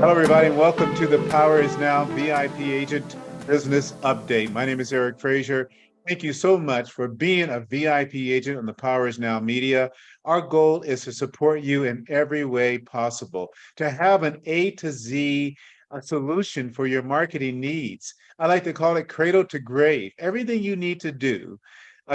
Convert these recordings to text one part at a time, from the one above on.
Hello, everybody, and welcome to the Power is Now VIP Agent Business Update. My name is Eric Frazier. Thank you so much for being a VIP agent on the Power is Now Media. Our goal is to support you in every way possible, to have an A to Z solution for your marketing needs. I like to call it cradle to grave, everything you need to do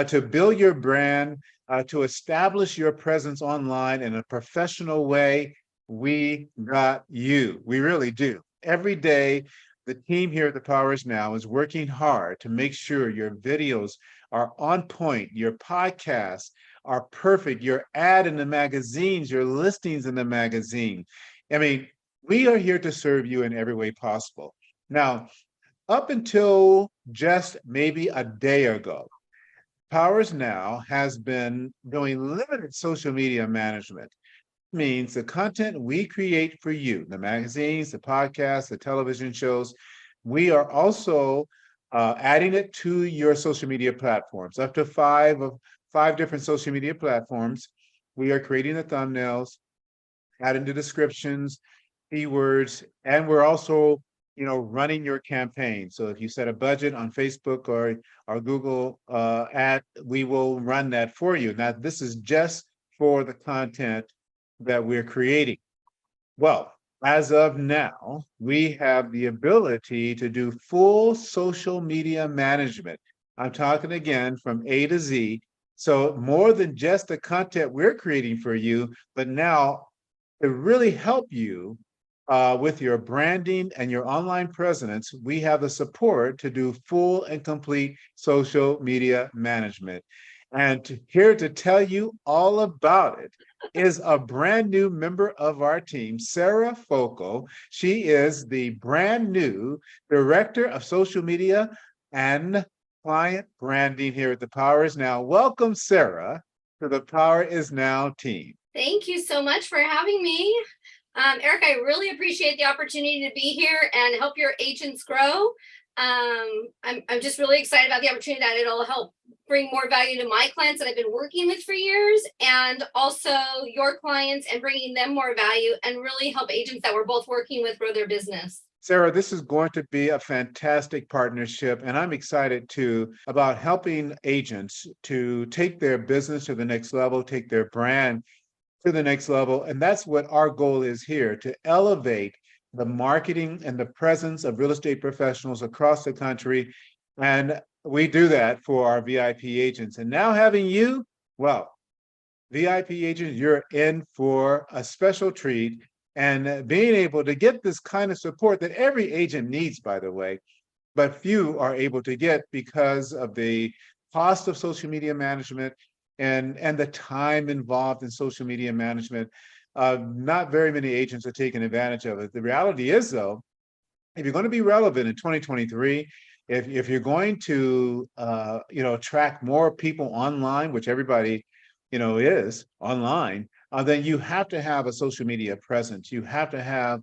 to build your brand, to establish your presence online in a professional way. We got you. We really do. Every day, the team here at the Powers Now is working hard to make sure your videos are on point, your podcasts are perfect, your ad in the magazines, your listings in the magazine. I mean, we are here to serve you in every way possible. Now, up until just maybe a day ago, Powers Now has been doing limited social media management. Means the content we create for you, the magazines, the podcasts, the television shows, we are also adding it to your social media platforms, up to five different social media platforms. We are creating the thumbnails, adding the descriptions, keywords, and we're also, running your campaign. So if you set a budget on Facebook or Google ad, we will run that for you. Now, this is just for the content that we're creating. Well, as of now, we have the ability to do full social media management. I'm talking again from A to Z. So more than just the content we're creating for you, but now to really help you with your branding and your online presence, we have the support to do full and complete social media management. And here to tell you all about it is a brand new member of our team, Sara Forkel. She is the brand new Director of Social Media and Client Branding here at the Power is Now. Welcome, Sara, to the Power is Now team. Thank you so much for having me. Eric, I really appreciate the opportunity to be here and help your agents grow. I'm just really excited about the opportunity that it'll help bring more value to my clients that I've been working with for years, and also your clients, and bringing them more value and really help agents that we're both working with grow their business. Sara, this is going to be a fantastic partnership, and I'm excited too about helping agents to take their business to the next level, take their brand to the next level. And that's what our goal is here, to elevate the marketing and the presence of real estate professionals across the country. And we do that for our VIP agents. And now having you, well, VIP agents, you're in for a special treat. And being able to get this kind of support that every agent needs, by the way, but few are able to get because of the cost of social media management and the time involved in social media management. Not very many agents are taking advantage of it. The reality is, though, if you're going to be relevant in 2023, if you're going to attract more people online, which everybody is online, then you have to have a social media presence. You have to have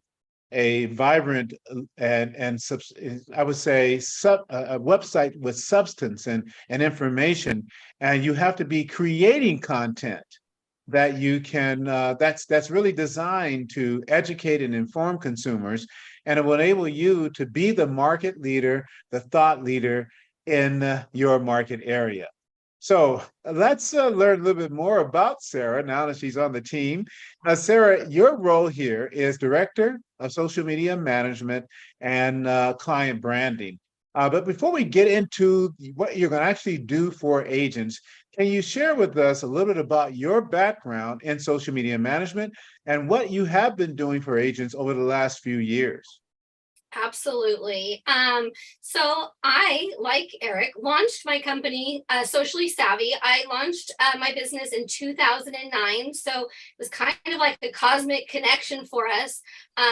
a vibrant and I would say a website with substance and information, and you have to be creating content that you can that's really designed to educate and inform consumers, and it will enable you to be the market leader, the thought leader in your market area. So let's learn a little bit more about Sara now that she's on the team. Sara, your role here is Director of Social Media Management and Client Branding. But before we get into what you're going to actually do for agents, can you share with us a little bit about your background in social media management and what you have been doing for agents over the last few years? Absolutely. So I, like Eric, launched my company, Socially Savvy. I launched my business in 2009. So it was kind of like the cosmic connection for us.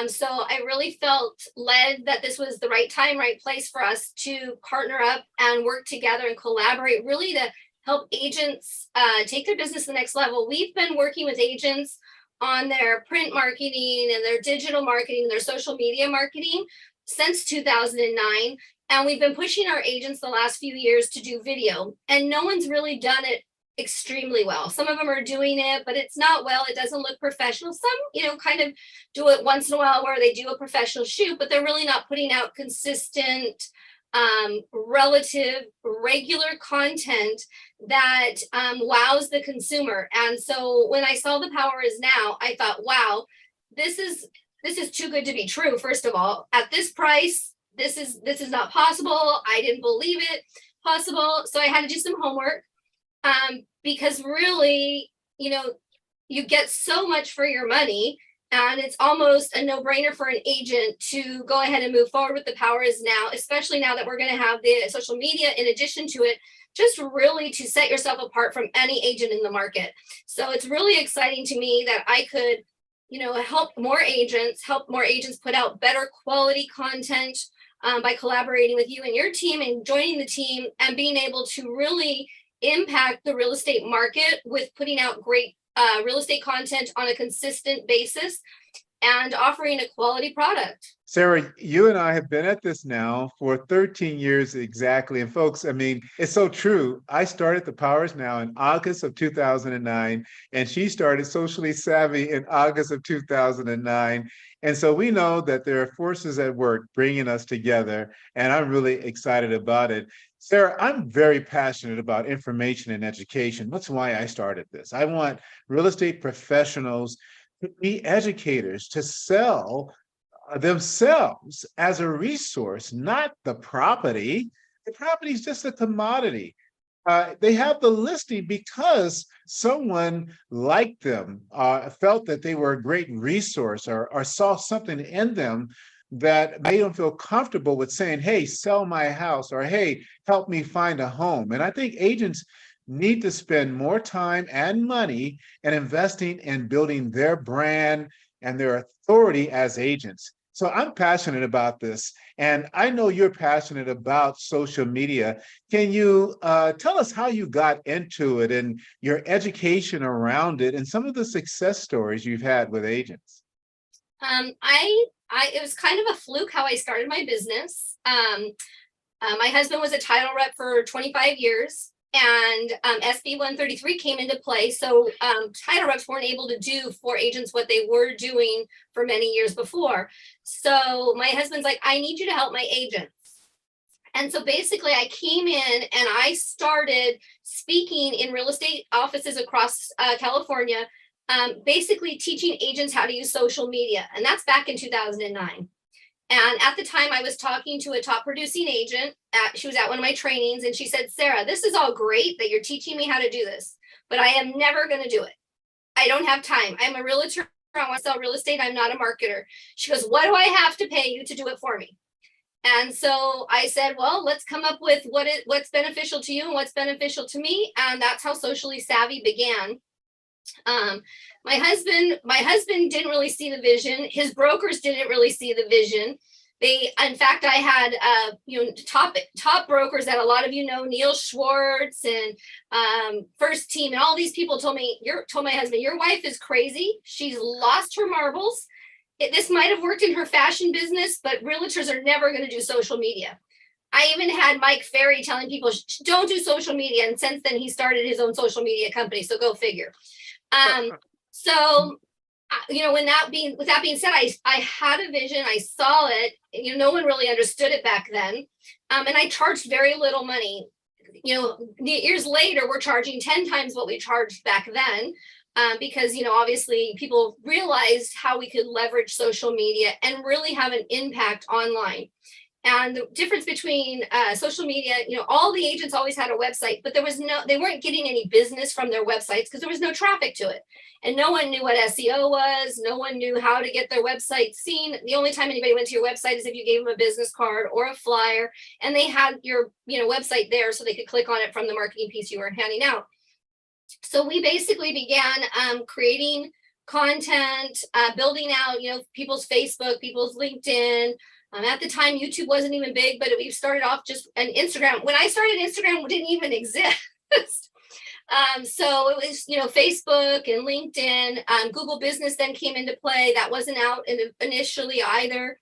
So I really felt led that this was the right time, right place for us to partner up and work together and collaborate, really to help agents take their business to the next level. We've been working with agents on their print marketing and their digital marketing, their social media marketing since 2009. And we've been pushing our agents the last few years to do video. And no one's really done it extremely well. Some of them are doing it, but it's not well. It doesn't look professional. Some, kind of do it once in a while where they do a professional shoot, but they're really not putting out consistent, relative, regular content that wows the consumer. And so when I saw The Power Is Now, I thought, wow, this is too good to be true. First of all, at this price, this is not possible. I didn't believe it possible. So I had to do some homework, because really, you get so much for your money, and it's almost a no-brainer for an agent to go ahead and move forward with The Power Is Now, especially now that we're going to have the social media in addition to it, just really to set yourself apart from any agent in the market. So it's really exciting to me that I could, help more agents put out better quality content, by collaborating with you and your team and joining the team and being able to really impact the real estate market with putting out great real estate content on a consistent basis and offering a quality product. Sara, you and I have been at this now for 13 years exactly. And folks, I mean, it's so true. I started The Power Is Now in August of 2009, and she started Socially Savvy in August of 2009. And so we know that there are forces at work bringing us together, and I'm really excited about it. Sara, I'm very passionate about information and education. That's why I started this. I want real estate professionals to be educators, to sell themselves as a resource, not the property. The property is just a commodity. They have the listing because someone liked them, felt that they were a great resource, or saw something in them that made them feel comfortable with saying, hey, sell my house, or hey, help me find a home. And I think agents need to spend more time and money in investing in building their brand and their authority as agents. So I'm passionate about this, and I know you're passionate about social media. Can you tell us how you got into it and your education around it and some of the success stories you've had with agents? It was kind of a fluke how I started my business. My husband was a title rep for 25 years, and SB 133 came into play. So title reps weren't able to do for agents what they were doing for many years before. So my husband's like, I need you to help my agents. And so basically I came in and I started speaking in real estate offices across California, basically teaching agents how to use social media. And that's back in 2009. And at the time, I was talking to a top producing agent. She was at one of my trainings, and she said, Sara, this is all great that you're teaching me how to do this, but I am never going to do it. I don't have time. I'm a realtor. I want to sell real estate. I'm not a marketer. She goes, what do I have to pay you to do it for me? And so I said, well, let's come up with what's beneficial to you and what's beneficial to me. And that's how Socially Savvy began. My husband didn't really see the vision. His brokers didn't really see the vision. In fact, I had, top brokers that a lot of Neil Schwartz and First Team, and all these people told my husband, your wife is crazy. She's lost her marbles. This might have worked in her fashion business, but realtors are never going to do social media. I even had Mike Ferry telling people, don't do social media. And since then, he started his own social media company. So go figure. So, with that being said, I had a vision. I saw it. No one really understood it back then. And I charged very little money. Years later, we're charging 10 times what we charged back then. Because, obviously people realized how we could leverage social media and really have an impact online. And the difference between social media, all the agents always had a website, but they weren't getting any business from their websites because there was no traffic to it. And no one knew what SEO was. No one knew how to get their website seen. The only time anybody went to your website is if you gave them a business card or a flyer, and they had your, website there so they could click on it from the marketing piece you were handing out. So we basically began creating content, building out, people's Facebook, people's LinkedIn. At the time, YouTube wasn't even big, but we started off just an Instagram. When I started, Instagram didn't even exist. So it was, Facebook and LinkedIn. Google Business then came into play. That wasn't out initially either.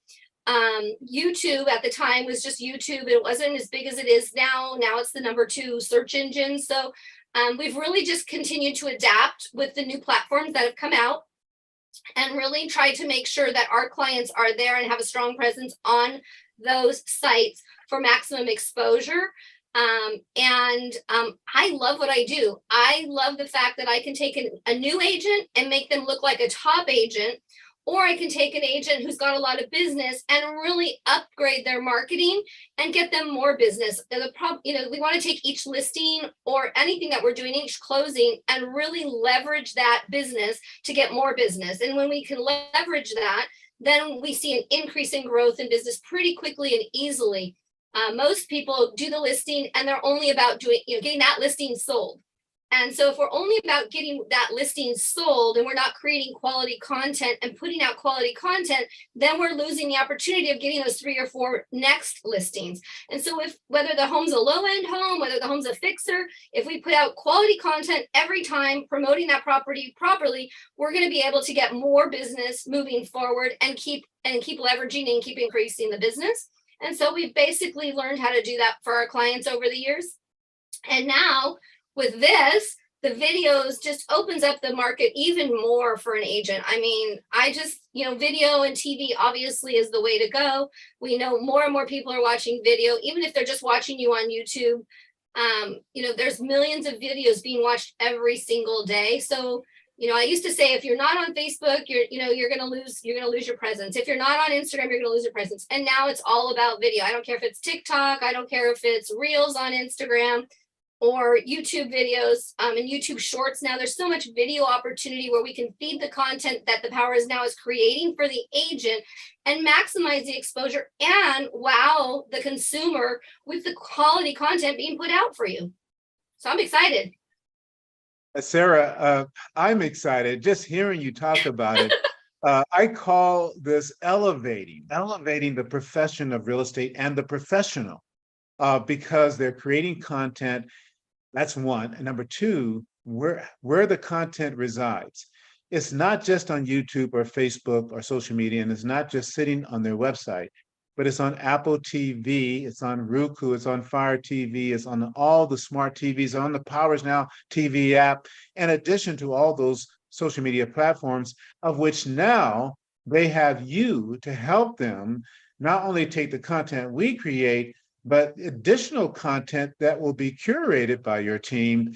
YouTube at the time was just YouTube. It wasn't as big as it is now. Now it's the number 2 search engine. So We've really just continued to adapt with the new platforms that have come out and really try to make sure that our clients are there and have a strong presence on those sites for maximum exposure. I love what I do. I love the fact that I can take a new agent and make them look like a top agent, or I can take an agent who's got a lot of business and really upgrade their marketing and get them more business. We want to take each listing or anything that we're doing, each closing, and really leverage that business to get more business. And when we can leverage that, then we see an increase in growth in business pretty quickly and easily. Most people do the listing and they're only about getting that listing sold. And so if we're only about getting that listing sold and we're not creating quality content and putting out quality content, then we're losing the opportunity of getting those 3 or 4 next listings. And so whether the home's a low-end home, whether the home's a fixer, if we put out quality content every time promoting that property properly, we're going to be able to get more business moving forward and keep leveraging and keep increasing the business. And so we've basically learned how to do that for our clients over the years. And now with this, the videos just opens up the market even more for an agent. I mean, video and TV obviously is the way to go. We know more and more people are watching video, even if they're just watching you on YouTube. There's millions of videos being watched every single day. So, I used to say, if you're not on Facebook, you're going to lose your presence. If you're not on Instagram, you're going to lose your presence. And now it's all about video. I don't care if it's TikTok. I don't care if it's Reels on Instagram or YouTube videos and YouTube Shorts. Now there's so much video opportunity where we can feed the content that the Power Is Now is creating for the agent and maximize the exposure and wow the consumer with the quality content being put out for you. So I'm excited. Sara, I'm excited just hearing you talk about it. I call this elevating the profession of real estate and the professional because they're creating content. That's one. And number two, where the content resides. It's not just on YouTube or Facebook or social media, and it's not just sitting on their website, but it's on Apple TV, it's on Roku, it's on Fire TV, it's on all the smart TVs, on the Power Is Now TV app, in addition to all those social media platforms, of which now they have you to help them not only take the content we create, but additional content that will be curated by your team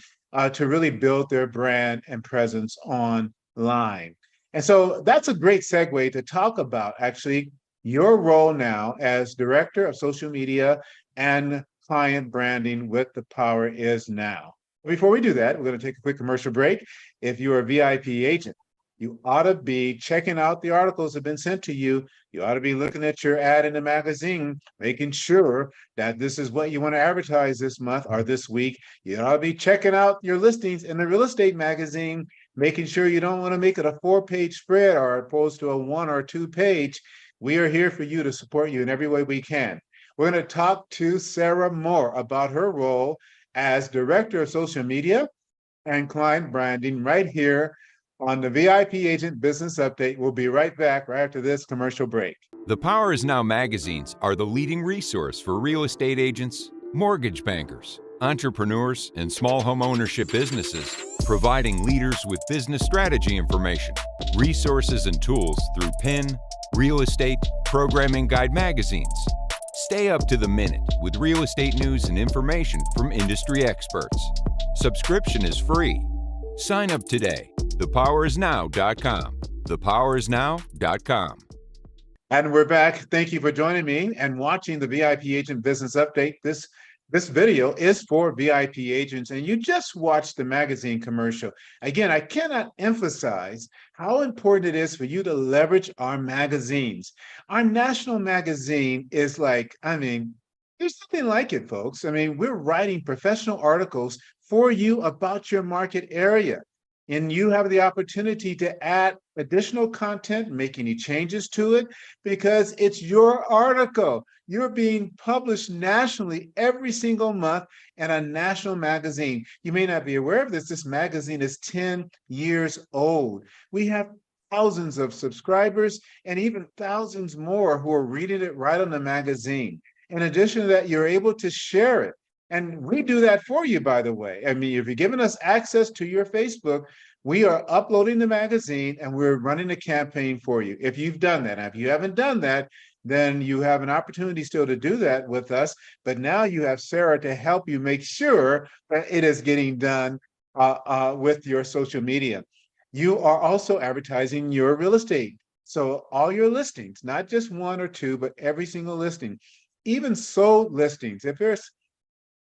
to really build their brand and presence online. And so that's a great segue to talk about actually your role now as Director of Social Media and Client Branding with The Power Is Now. Before we do that, we're going to take a quick commercial break. If you're a VIP agent, you ought to be checking out the articles that have been sent to you. You ought to be looking at your ad in the magazine, making sure that this is what you want to advertise this month or this week. You ought to be checking out your listings in the real estate magazine, making sure you don't want to make it a 4-page spread or opposed to a 1 or 2 page. We are here for you to support you in every way we can. We're going to talk to Sara more about her role as Director of Social Media and Client Branding right here on the VIP Agent Business Update. We'll be right back right after this commercial break. The Power Is Now magazines are the leading resource for real estate agents, mortgage bankers, entrepreneurs, and small home ownership businesses, providing leaders with business strategy information, resources, and tools through PIN, Real Estate, Programming Guide magazines. Stay up to the minute with real estate news and information from industry experts. Subscription is free. Sign up today. thepowerisnow.com. thepowerisnow.com. And we're back. Thank you for joining me and watching the VIP Agent Business Update. This video is for VIP agents, and you just watched the magazine commercial. Again, I cannot emphasize how important it is for you to leverage our magazines. Our national magazine is there's nothing like it, folks. We're writing professional articles for you about your market area. And you have the opportunity to add additional content, make any changes to it, because it's your article. You're being published nationally every single month in a national magazine. You may not be aware of this. This magazine is 10 years old. We have thousands of subscribers and even thousands more who are reading it right on the magazine. In addition to that, you're able to share it And we do that for you, by the way. I mean, if you're giving us access to your Facebook, we are uploading the magazine and we're running a campaign for you. If you've done that, now, if you haven't done that, then you have an opportunity still to do that with us. But now you have Sara to help you make sure that it is getting done with your social media. You are also advertising your real estate. So all your listings, not just one or two, but every single listing, even sold listings. If there's,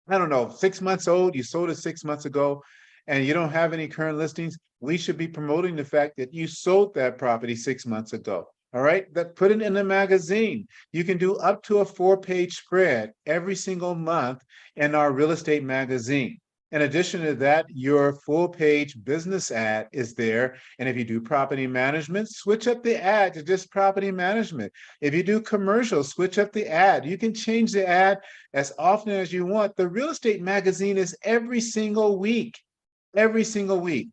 I don't know, 6 months old, you sold it 6 months ago, and you don't have any current listings, we should be promoting the fact that you sold that property 6 months ago. All right, that put it in the magazine. You can do up to a 4-page spread every single month in our real estate magazine. In addition to that, your full-page business ad is there. And if you do property management, switch up the ad to just property management. If you do commercial, switch up the ad. You can change the ad as often as you want. The real estate magazine is every single week. Every single week.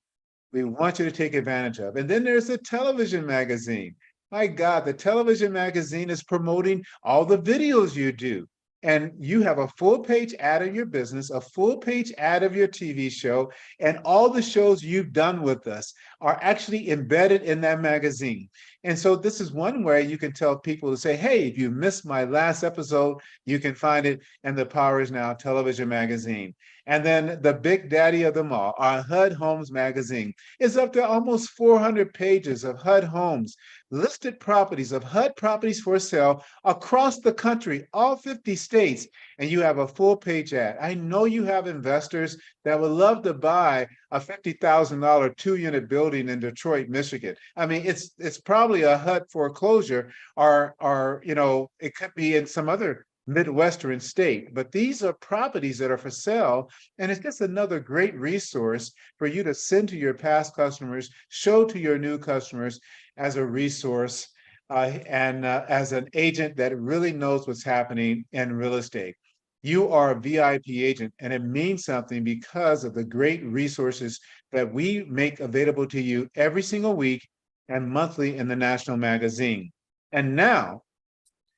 We want you to take advantage of. And then there's the television magazine. My God, the television magazine is promoting all the videos you do. And you have a full-page ad of your business, a full-page ad of your TV show, and all the shows you've done with us are actually embedded in that magazine. And so this is one way you can tell people to say, hey, if you missed my last episode, you can find it in the Power is Now television magazine. And then the big daddy of them all, our HUD Homes magazine, is up to almost 400 pages of HUD Homes, listed properties of HUD properties for sale across the country, all 50 states, and you have a full-page ad. I know you have investors that would love to buy a $50,000 two-unit building in Detroit, Michigan. I mean, it's probably a HUD foreclosure, or you know, it could be in some other Midwestern state, but these are properties that are for sale, and it's just another great resource for you to send to your past customers, show to your new customers as a resource, and as an agent that really knows what's happening in real estate. You are a VIP agent, and it means something because of the great resources that we make available to you every single week and monthly in the national magazine. And now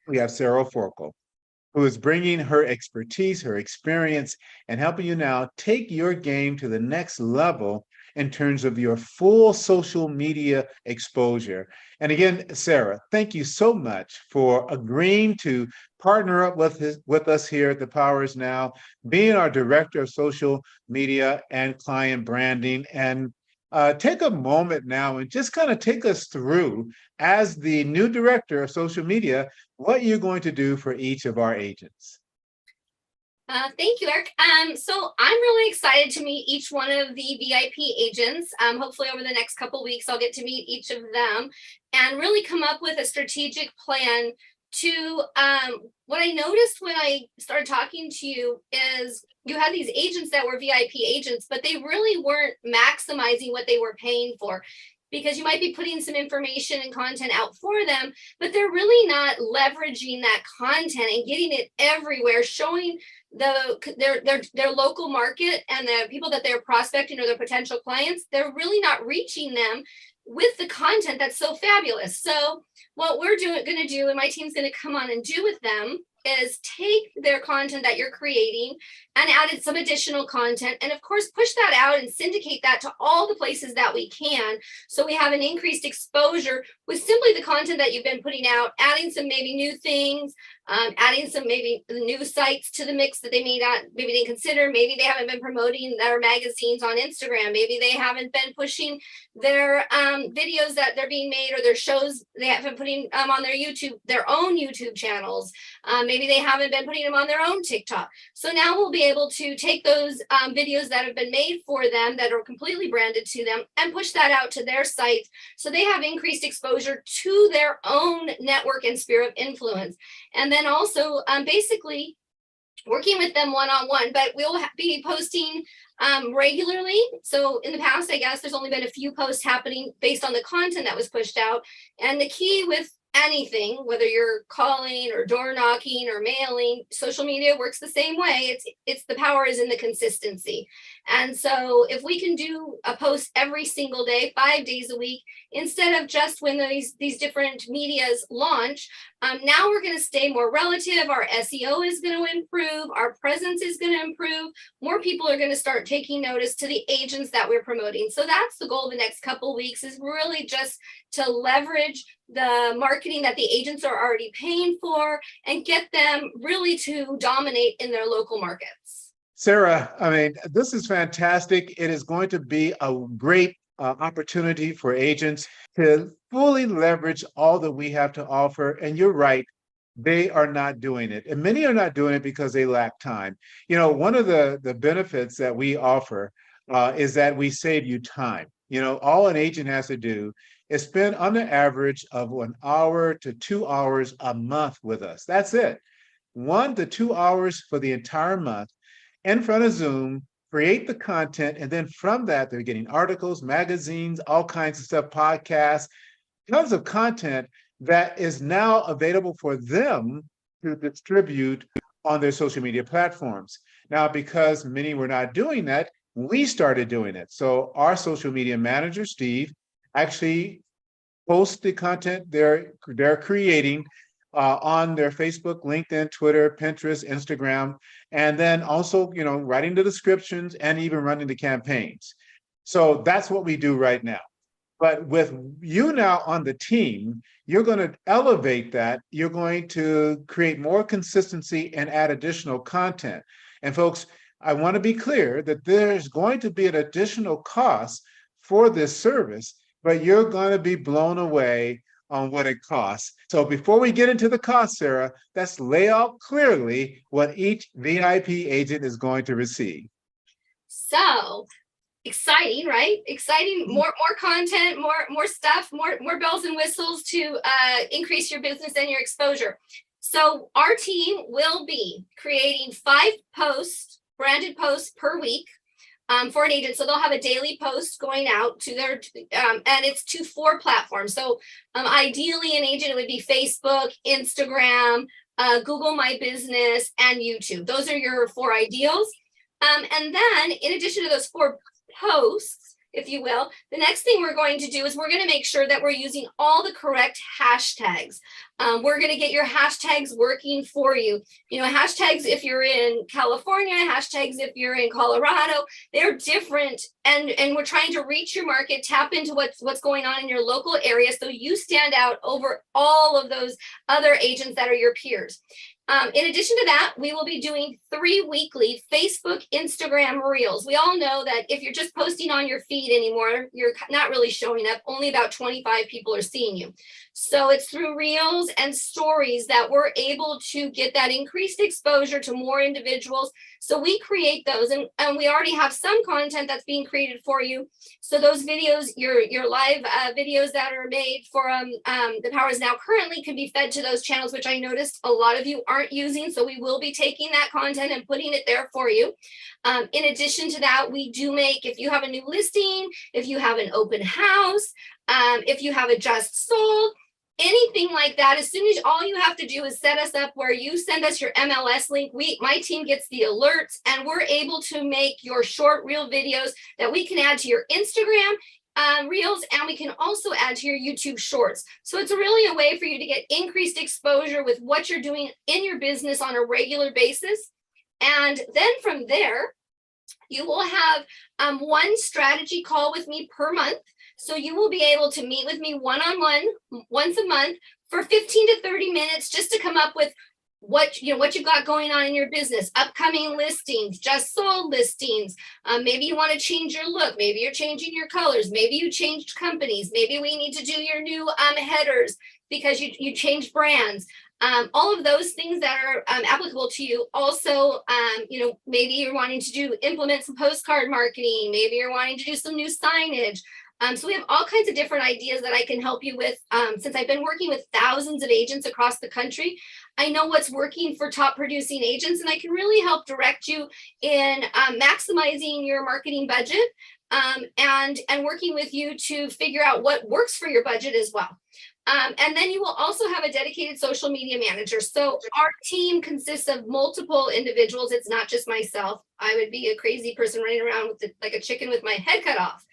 we have Sara Forkel, who is bringing her expertise, her experience, and helping you now take your game to the next level in terms of your full social media exposure. And again, Sara, thank you so much for agreeing to partner up with us here at The Power is Now, being our director of social media and client branding. And take a moment now and just kind of take us through, as the new director of social media, what you're going to do for each of our agents. Thank you, Eric. So I'm really excited to meet each one of the VIP agents. Hopefully over the next couple of weeks, I'll get to meet each of them and really come up with a strategic plan to, what I noticed when I started talking to you is you had these agents that were VIP agents, but they really weren't maximizing what they were paying for, because you might be putting some information and content out for them, but they're really not leveraging that content and getting it everywhere, showing their local market and the people that they're prospecting or their potential clients. They're really not reaching them with the content that's so fabulous. So what we're going to do, and my team's going to come on and do with them, is take their content that you're creating and added some additional content, and of course push that out and syndicate that to all the places that we can, so we have an increased exposure with simply the content that you've been putting out, adding some maybe new things, adding some maybe new sites to the mix that they maybe didn't consider. Maybe they haven't been promoting their magazines on Instagram. Maybe they haven't been pushing their videos that they're being made, or their shows they haven't been putting on their own YouTube channels. Maybe they haven't been putting them on their own TikTok. So now we'll be able to take those videos that have been made for them that are completely branded to them and push that out to their sites, so they have increased exposure to their own network and sphere of influence. And then also basically working with them one-on-one, but we'll be posting regularly. So in the past, I guess there's only been a few posts happening based on the content that was pushed out. And the key with anything, whether you're calling or door knocking or mailing, social media works the same way. It's the power is in the consistency. And so if we can do a post every single day, 5 days a week, instead of just when these different medias launch, now we're going to stay more relative. Our SEO is going to improve. Our presence is going to improve. More people are going to start taking notice to the agents that we're promoting. So that's the goal the next couple weeks, is really just to leverage the marketing that the agents are already paying for and get them really to dominate in their local markets. Sara, I mean, this is fantastic. It is going to be a great opportunity for agents to fully leverage all that we have to offer. And you're right, they are not doing it. And many are not doing it because they lack time. You know, one of the benefits that we offer is that we save you time. You know, all an agent has to do is spend on the average of 1 hour to 2 hours a month with us. That's it. 1 to 2 hours for the entire month in front of Zoom, create the content, and then from that, they're getting articles, magazines, all kinds of stuff, podcasts, tons of content that is now available for them to distribute on their social media platforms. Now, because many were not doing that, we started doing it. So our social media manager, Steve, actually posts the content they're creating on their Facebook, LinkedIn, Twitter, Pinterest, Instagram, and then also, you know, writing the descriptions and even running the campaigns. So that's what we do right now. But with you now on the team, you're going to elevate that. You're going to create more consistency and add additional content. And folks, I want to be clear that there's going to be an additional cost for this service, but you're going to be blown away on what it costs. So before we get into the cost, Sara, let's lay out clearly what each VIP agent is going to receive. So exciting, right? Exciting, more content, more stuff, more bells and whistles to increase your business and your exposure. So our team will be creating 5 branded posts per week for an agent. So they'll have a daily post going out to their, and it's to 4 platforms. So ideally an agent, it would be Facebook, Instagram, Google My Business, and YouTube. Those are your 4 ideals. And then in addition to those 4 posts, if you will, the next thing we're going to do is we're going to make sure that we're using all the correct hashtags. We're going to get your hashtags working for you. You know, hashtags if you're in California, hashtags if you're in Colorado, they're different. And we're trying to reach your market, tap into what's going on in your local area so you stand out over all of those other agents that are your peers. In addition to that, we will be doing 3 weekly Facebook, Instagram Reels. We all know that if you're just posting on your feed anymore, you're not really showing up. Only about 25 people are seeing you. So it's through Reels and stories that we're able to get that increased exposure to more individuals. So we create those, and we already have some content that's being created for you. So those videos, your live videos that are made for The Power Is Now currently can be fed to those channels, which I noticed a lot of you aren't using. So we will be taking that content and putting it there for you. In addition to that, we do make, if you have a new listing, if you have an open house, if you have a just sold, anything like that, as soon as all you have to do is set us up where you send us your MLS link, my team gets the alerts, and we're able to make your short reel videos that we can add to your Instagram Reels, and we can also add to your YouTube Shorts. So it's really a way for you to get increased exposure with what you're doing in your business on a regular basis. And then from there, you will have 1 strategy call with me per month. So you will be able to meet with me one-on-one once a month for 15 to 30 minutes just to come up with what you've got going on in your business, upcoming listings, just sold listings. Maybe you want to change your look. Maybe you're changing your colors. Maybe you changed companies. Maybe we need to do your new headers because you changed brands. All of those things that are applicable to you. Also, maybe you're wanting to implement some postcard marketing. Maybe you're wanting to do some new signage. So we have all kinds of different ideas that I can help you with. Since I've been working with thousands of agents across the country, I know what's working for top producing agents, and I can really help direct you in maximizing your marketing budget and working with you to figure out what works for your budget as well. And then you will also have a dedicated social media manager. So our team consists of multiple individuals. It's not just myself. I would be a crazy person running around with like a chicken with my head cut off.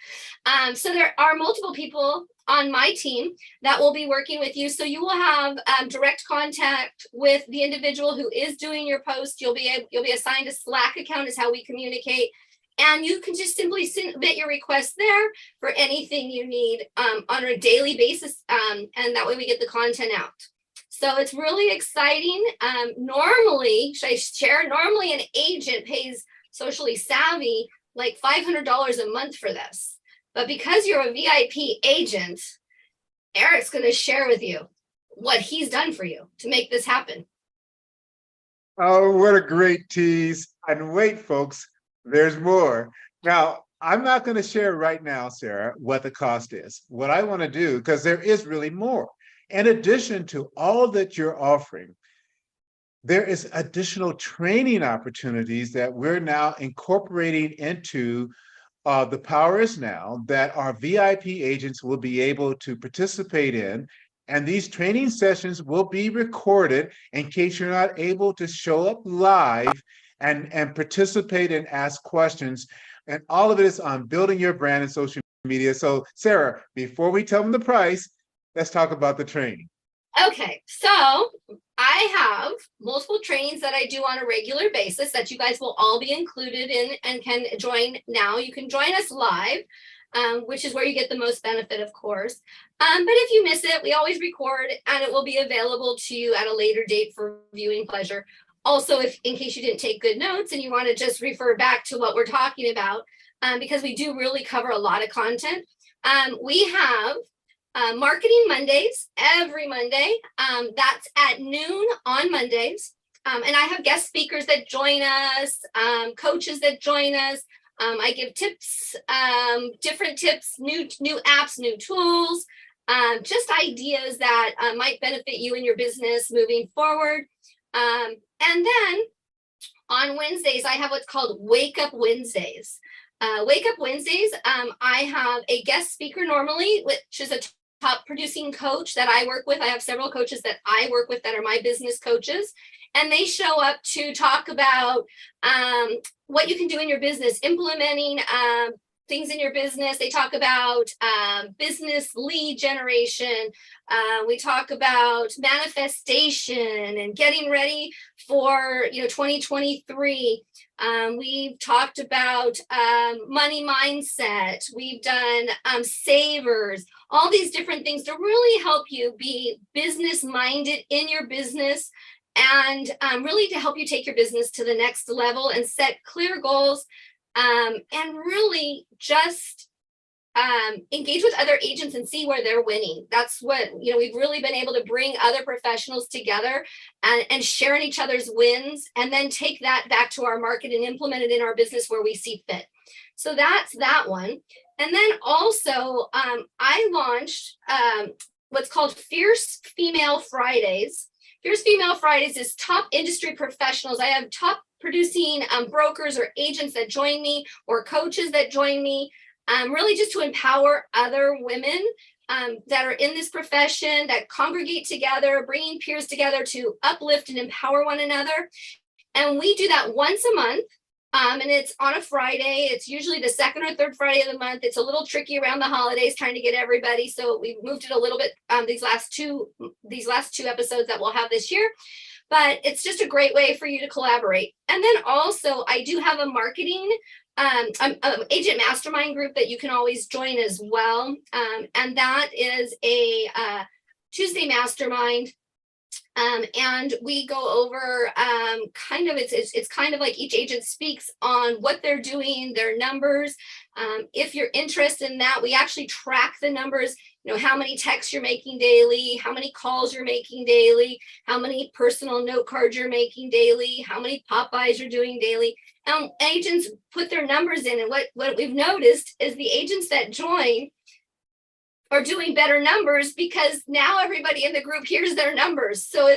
So there are multiple people on my team that will be working with you. So you will have direct contact with the individual who is doing your post. You'll be assigned a Slack account is how we communicate. And you can just simply submit your request there for anything you need on a daily basis. And that way we get the content out. So it's really exciting. Normally, should I share? Normally an agent pays Socially Savvy like $500 a month for this. But because you're a VIP agent, Eric's going to share with you what he's done for you to make this happen. Oh, what a great tease. And wait, folks. There's more. Now, I'm not going to share right now, Sara, what the cost is. What I want to do, because there is really more. In addition to all that you're offering, there is additional training opportunities that we're now incorporating into the Power Is Now that our VIP agents will be able to participate in. And these training sessions will be recorded in case you're not able to show up live and participate and ask questions. And all of it is on building your brand and social media. So Sara, before we tell them the price, let's talk about the training. Okay, so I have multiple trainings that I do on a regular basis that you guys will all be included in and can join now. You can join us live, which is where you get the most benefit, of course. But if you miss it, we always record and it will be available to you at a later date for viewing pleasure. Also, if in case you didn't take good notes and you want to just refer back to what we're talking about, because we do really cover a lot of content, we have Marketing Mondays every Monday. That's at noon on Mondays. And I have guest speakers that join us, coaches that join us. I give tips, different tips, new apps, new tools, just ideas that might benefit you and your business moving forward. And then on Wednesdays, I have what's called Wake Up Wednesdays. Wake Up Wednesdays, I have a guest speaker normally, which is a top producing coach that I work with. I have several coaches that I work with that are my business coaches. And they show up to talk about what you can do in your business, implementing things in your business. They talk about business lead generation. We talk about manifestation and getting ready for 2023. We've talked about money mindset. We've done savers, all these different things to really help you be business minded in your business and really to help you take your business to the next level and set clear goals. And really just engage with other agents and see where they're winning. That's what, we've really been able to bring other professionals together and share in each other's wins and then take that back to our market and implement it in our business where we see fit. So that's that one. And then also I launched what's called Fierce Female Fridays. Fierce Female Fridays is top industry professionals. I have top producing brokers or agents that join me or coaches that join me, really just to empower other women that are in this profession, that congregate together, bringing peers together to uplift and empower one another. And we do that once a month. And it's on a Friday. It's usually the second or third Friday of the month. It's a little tricky around the holidays trying to get everybody. So we've moved it a little bit these last two episodes that we'll have this year. But it's just a great way for you to collaborate. And then also I do have a marketing agent mastermind group that you can always join as well. And that is a Tuesday mastermind. And we go over it's kind of like each agent speaks on what they're doing, their numbers. If you're interested in that, we actually track the numbers, how many texts you're making daily, how many calls you're making daily, how many personal note cards you're making daily, how many pop-bys you're doing daily. Agents put their numbers in. And what we've noticed is the agents that join are doing better numbers because now everybody in the group hears their numbers. So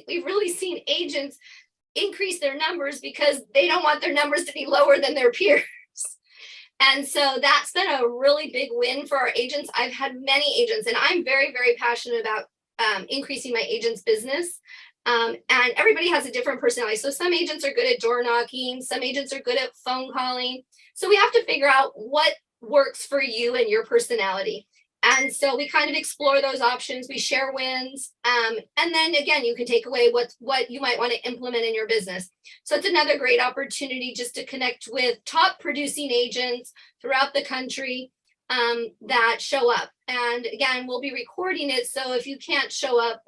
we've really seen agents increase their numbers because they don't want their numbers to be lower than their peers. And so that's been a really big win for our agents. I've had many agents, and I'm very, very passionate about increasing my agents' business. And everybody has a different personality. So some agents are good at door knocking, some agents are good at phone calling. So we have to figure out what works for you and your personality. And so we kind of explore those options. We share wins. And then again, you can take away what you might want to implement in your business. So it's another great opportunity just to connect with top producing agents throughout the country that show up. And again, we'll be recording it. So if you can't show up,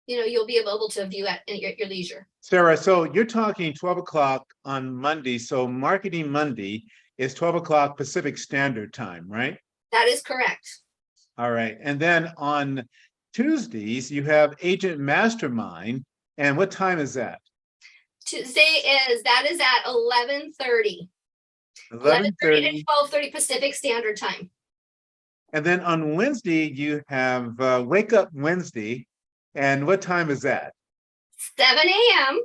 you'll be able to view it at your leisure. Sara, so you're talking 12 o'clock on Monday. So Marketing Monday is 12 o'clock Pacific Standard Time, right? That is correct. All right. And then on Tuesdays, you have Agent Mastermind. And what time is that? Tuesday is at 11:30. 11:30 to 12:30 Pacific Standard Time. And then on Wednesday, you have Wake Up Wednesday. And what time is that? 7 a.m.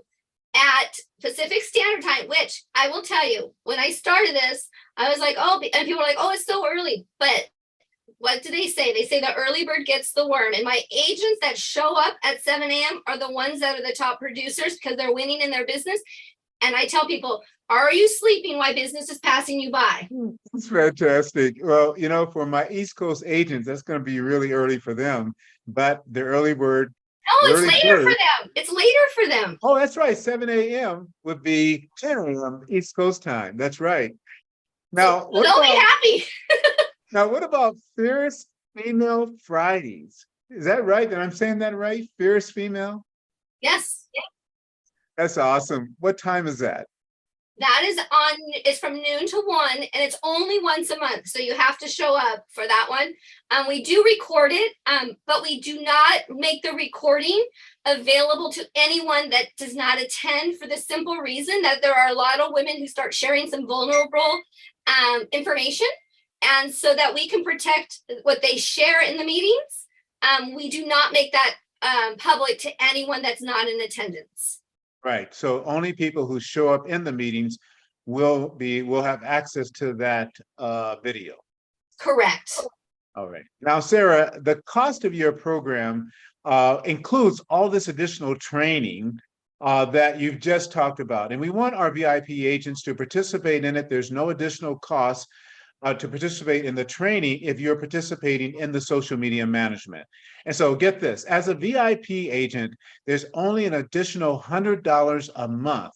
at Pacific Standard Time, which I will tell you, when I started this, I was like, oh, and people were like, oh, it's so early. But what do they say? They say the early bird gets the worm. And my agents that show up at 7 a.m. are the ones that are the top producers because they're winning in their business. And I tell people, are you sleeping while business is passing you by? That's fantastic. Well, for my East Coast agents, that's going to be really early for them. But the early bird. No, it's later for them. It's later for them. Oh, that's right. 7 a.m. would be 10 a.m. East Coast time. That's right. Now, they'll be happy. Now, what about Fierce Female Fridays? Is that right? That I'm saying that right? Fierce Female? Yes. That's awesome. What time is that? That is from noon to 1, and it's only once a month. So you have to show up for that one. We do record it, but we do not make the recording available to anyone that does not attend for the simple reason that there are a lot of women who start sharing some vulnerable information. And so that we can protect what they share in the meetings, we do not make that public to anyone that's not in attendance. Right. So only people who show up in the meetings will have access to that video. Correct. All right. Now, Sara, the cost of your program includes all this additional training that you've just talked about. And we want our VIP agents to participate in it. There's no additional cost to participate in the training if you're participating in the social media management. And so get this, as a VIP agent, there's only an additional $100 a month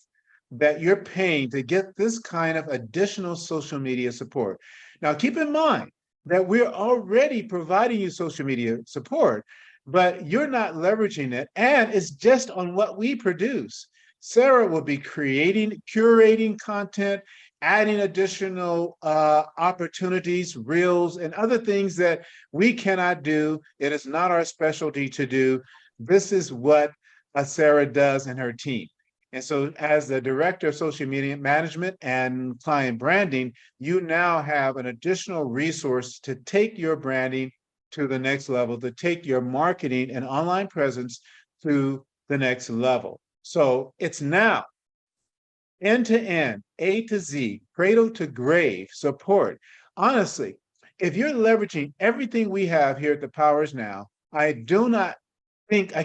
that you're paying to get this kind of additional social media support. Now, keep in mind that we're already providing you social media support, but you're not leveraging it, and it's just on what we produce. Sara will be curating content, adding additional opportunities, reels, and other things that we cannot do. It is not our specialty to do. This is what Sara does and her team. And so as the director of social media management and client branding, you now have an additional resource to take your branding to the next level, to take your marketing and online presence to the next level. So it's now end-to-end, A to Z, cradle to grave support. Honestly, if you're leveraging everything we have here at the Powers Now, I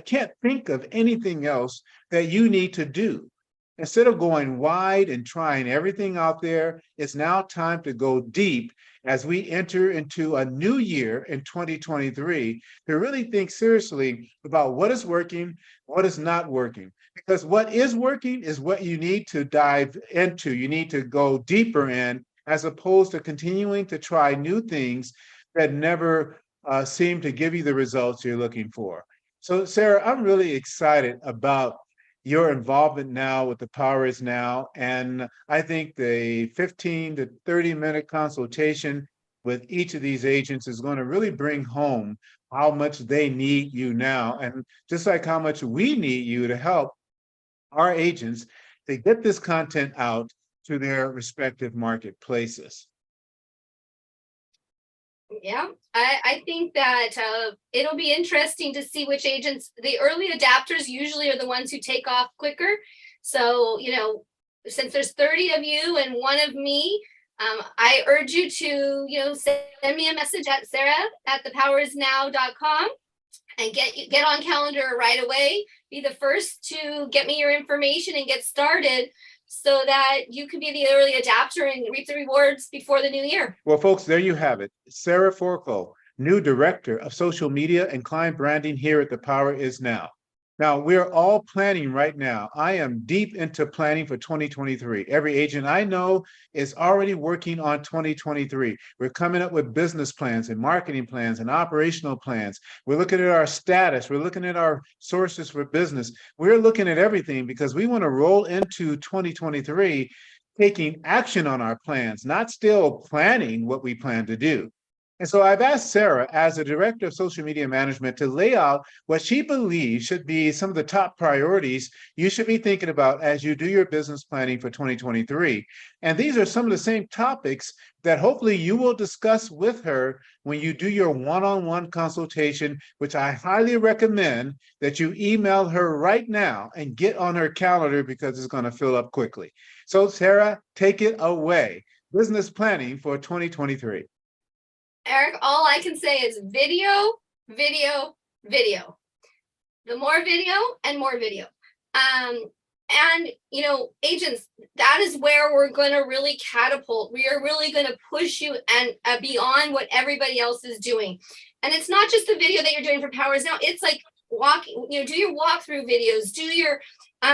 can't think of anything else that you need to do. Instead of going wide and trying everything out there, it's now time to go deep as we enter into a new year in 2023 to really think seriously about what is working, what is not working. Because what is working is what you need to dive into. You need to go deeper in, as opposed to continuing to try new things that never seem to give you the results you're looking for. So, Sara, I'm really excited about your involvement now with the Powers Now. And I think the 15 to 30-minute consultation with each of these agents is going to really bring home how much they need you now. And just like how much we need you to help our agents to get this content out to their respective marketplaces. Yeah, I think that it'll be interesting to see which agents, the early adapters usually are the ones who take off quicker. So, since there's 30 of you and one of me, I urge you to, send me a message at sarah@thepowerisnow.com and get on calendar right away. Be the first to get me your information and get started so that you can be the early adapter and reap the rewards before the new year. Well, folks, there you have it. Sara Forkel, new Director of Social Media and Client Branding here at The Power Is Now. Now, we're all planning right now. I am deep into planning for 2023. Every agent I know is already working on 2023. We're coming up with business plans and marketing plans and operational plans. We're looking at our status. We're looking at our sources for business. We're looking at everything because we want to roll into 2023 taking action on our plans, not still planning what we plan to do. And so I've asked Sara, as a director of social media management, to lay out what she believes should be some of the top priorities you should be thinking about as you do your business planning for 2023. And these are some of the same topics that hopefully you will discuss with her when you do your one-on-one consultation, which I highly recommend that you email her right now and get on her calendar because it's going to fill up quickly. So Sara, take it away. Business planning for 2023. Eric, all I can say is video, video, video. The more video and more video. And agents, that is where we're going to really catapult. We are really going to push you and beyond what everybody else is doing. And it's not just the video that you're doing for Powers Now. It's like walking, do your walkthrough videos, do your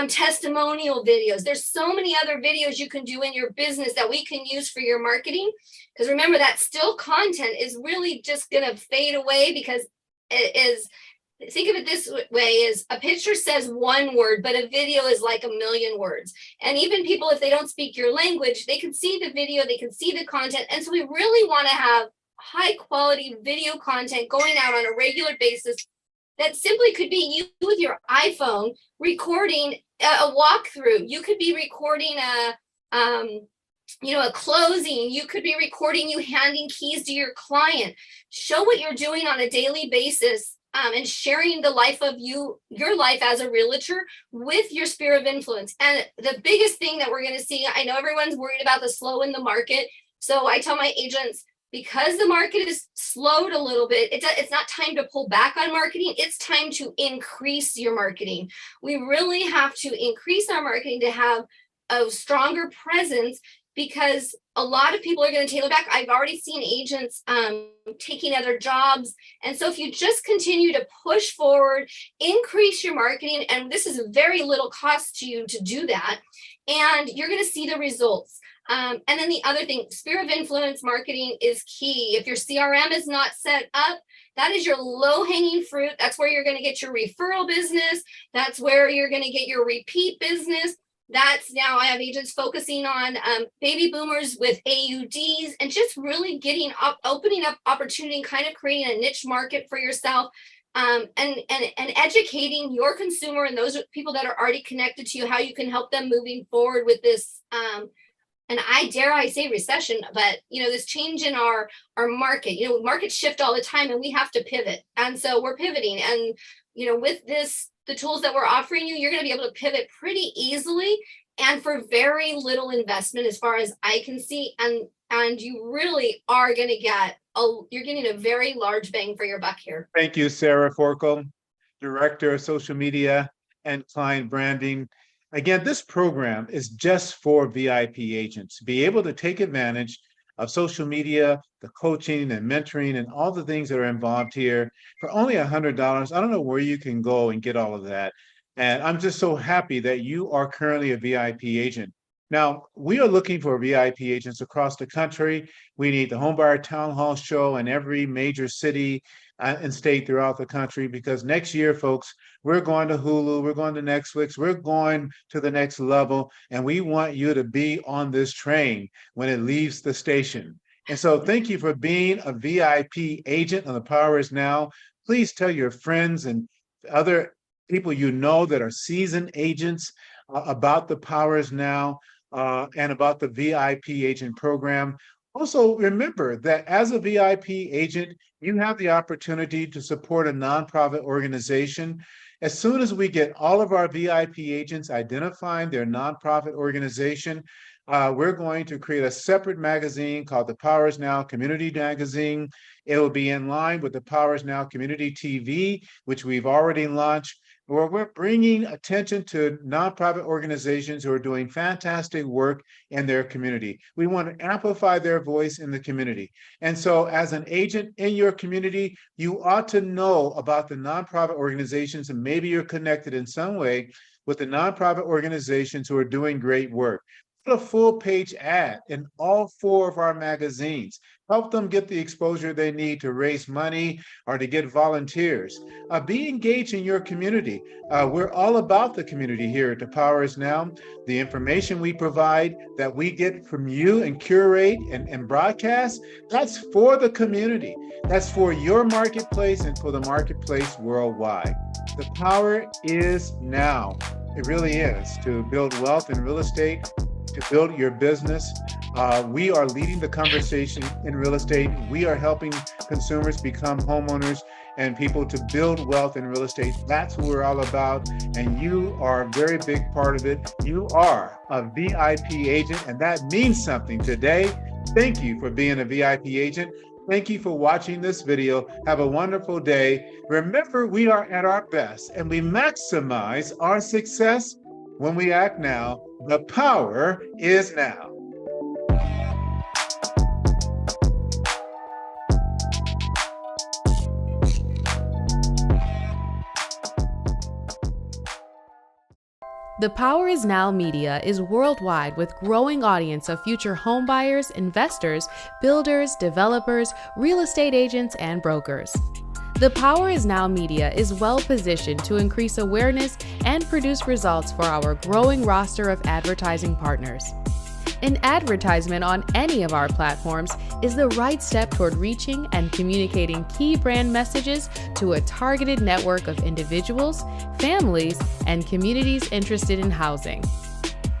testimonial videos. There's so many other videos you can do in your business that we can use for your marketing. Because remember, that still content is really just going to fade away because it is. Think of it this way: is a picture says one word, but a video is like a million words. And even people, if they don't speak your language, they can see the video, they can see the content. And so we really want to have high quality video content going out on a regular basis that simply could be you with your iPhone recording a walkthrough. You could be recording a closing. You could be recording you handing keys to your client. Show what you're doing on a daily basis. And sharing the life of your life as a realtor with your sphere of influence. And the biggest thing that we're going to see, I know everyone's worried about the slow in the market. So I tell my agents, because the market is slowed a little bit, it's not time to pull back on marketing. It's time to increase your marketing. We really have to increase our marketing to have a stronger presence, because a lot of people are going to tailor back. I've already seen agents taking other jobs. And so if you just continue to push forward, increase your marketing, and this is very little cost to you to do that, and you're going to see the results. And then the other thing, sphere of influence marketing is key. If your CRM is not set up, that is your low-hanging fruit. That's where you're going to get your referral business. That's where you're going to get your repeat business. That's now I have agents focusing on baby boomers with AUDs and just really opening up opportunity and kind of creating a niche market for yourself, and educating your consumer and those people that are already connected to you, how you can help them moving forward with this. And I say recession, but this change in our market, markets shift all the time and we have to pivot. And so we're pivoting, and with the tools that we're offering you, you're going to be able to pivot pretty easily and for very little investment as far as I can see. And you really are going to you're getting a very large bang for your buck here. Thank you, Sara Forkel, Director of Social Media and Client Branding. Again, this program is just for VIP agents to be able to take advantage of social media, the coaching and mentoring and all the things that are involved here for only $100. I don't know where you can go and get all of that. And I'm just so happy that you are currently a VIP agent. Now, we are looking for VIP agents across the country. We need the Homebuyer Town Hall show in every major city and state throughout the country, because next year, folks, we're going to Hulu, we're going to Netflix, we're going to the next level, and we want you to be on this train when it leaves the station. And so thank you for being a VIP agent on The Power Is Now. Please tell your friends and other people that are seasoned agents about The Power Is Now and about the VIP agent program. Also, remember that as a VIP agent, you have the opportunity to support a nonprofit organization. As soon as we get all of our VIP agents identifying their nonprofit organization, We're going to create a separate magazine called the Power is Now Community Magazine. It will be in line with the Power is Now Community TV, which we've already launched, where we're bringing attention to nonprofit organizations who are doing fantastic work in their community. We want to amplify their voice in the community. And so as an agent in your community, you ought to know about the nonprofit organizations, and maybe you're connected in some way with the nonprofit organizations who are doing great work. Put a full page ad in all 4 of our magazines. Help them get the exposure they need to raise money or to get volunteers. Be engaged in your community. We're all about the community here at The Power is Now. The information we provide that we get from you and curate and broadcast, that's for the community. That's for your marketplace and for the marketplace worldwide. The power is now. It really is, to build wealth in real estate, to build your business. We are leading the conversation in real estate. We are helping consumers become homeowners and people to build wealth in real estate. That's what we're all about. And you are a very big part of it. You are a VIP agent, and that means something today. Thank you for being a VIP agent. Thank you for watching this video. Have a wonderful day. Remember, we are at our best and we maximize our success when we act now. The power is now. The Power is Now Media is worldwide with growing audience of future homebuyers, investors, builders, developers, real estate agents, and brokers. The Power is Now Media is well positioned to increase awareness and produce results for our growing roster of advertising partners. An advertisement on any of our platforms is the right step toward reaching and communicating key brand messages to a targeted network of individuals, families, and communities interested in housing.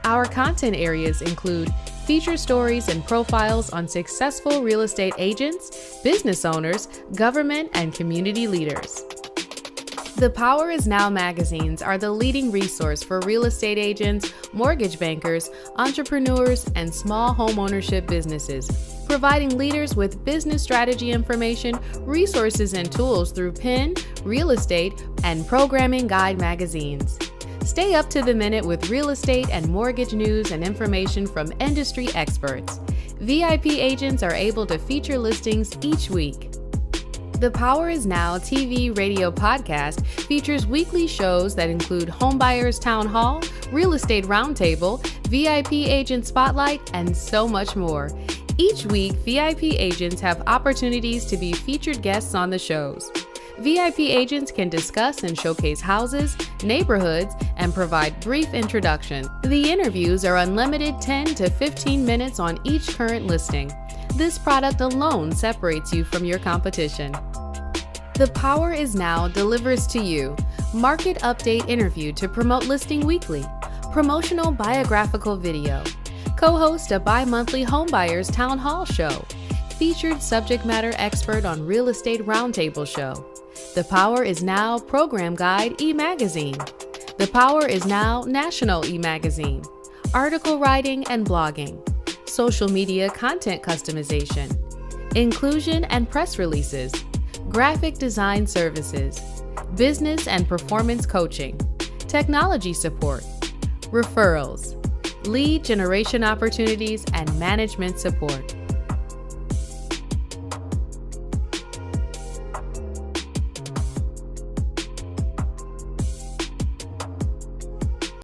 Our content areas include feature stories and profiles on successful real estate agents, business owners, government, and community leaders. The Power is Now magazines are the leading resource for real estate agents, mortgage bankers, entrepreneurs, and small home ownership businesses, providing leaders with business strategy information, resources, and tools through PIN, real estate, and programming guide magazines. Stay up to the minute with real estate and mortgage news and information from industry experts. VIP agents are able to feature listings each week. The Power is Now TV radio podcast features weekly shows that include Homebuyers Town Hall, Real Estate Roundtable, VIP Agent Spotlight, and so much more. Each week, VIP agents have opportunities to be featured guests on the shows. VIP agents can discuss and showcase houses, neighborhoods, and provide brief introduction. The interviews are unlimited 10 to 15 minutes on each current listing. This product alone separates you from your competition. The Power is Now delivers to you market update interview to promote listing weekly, promotional biographical video, co-host a bi-monthly Homebuyers Town Hall show, featured subject matter expert on Real Estate Roundtable show, The Power is Now Program Guide e-magazine, The Power is Now National e-magazine, article writing and blogging, social media content customization, inclusion and press releases, graphic design services, business and performance coaching, technology support, referrals, lead generation opportunities, and management support.